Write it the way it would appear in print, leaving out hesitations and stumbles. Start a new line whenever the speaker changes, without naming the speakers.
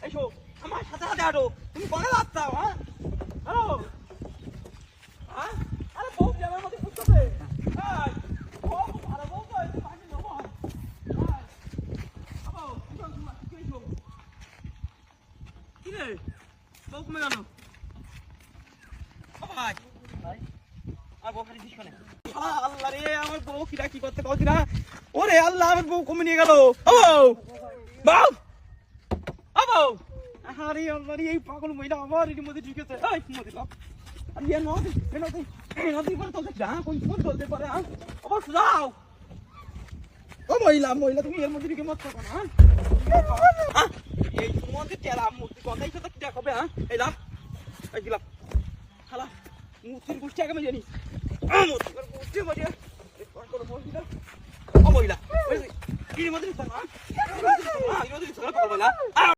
এসো আমার সাথে সাথে হাঁটো। তুমি কোথায় যাচ্ছ? হ্যাঁ হ্যালো হ্যাঁ আরে বউ যে আমার মধ্যে বুঝতেছে ভালো বউ তো একটু পাশে যাবো। কি রে বউ কমে গেল? ভাই আর বউ খালি দিস আল্লাহ রে আমার বউ কিরা কি করতে কও কিরা? ওরে আল্লাহ আমার বউ কমে নিয়ে গেল। ও বউ বউ আরে আল্লাহ রে এই পাগল মহিলা আমার এর মধ্যে ঢুকেছে। এই মধ্যে লাভ আর ইয়ে নদী নদী করে তো যা কোন কোন চলতে পারে। হ্যাঁ আবার যাও ও মহিলা মহিলা তুমি এর মধ্যে ঢুকে মত করো না। এই মধ্যে তেরা মূর্তি কথাই সাথে কি দেখাবে? হ্যাঁ এই লাভ এই দিলাম খালা মূর্তির গোষ্ঠী আগে জানি মূর্তির গোষ্ঠী মধ্যে মহিলা কি মধ্যে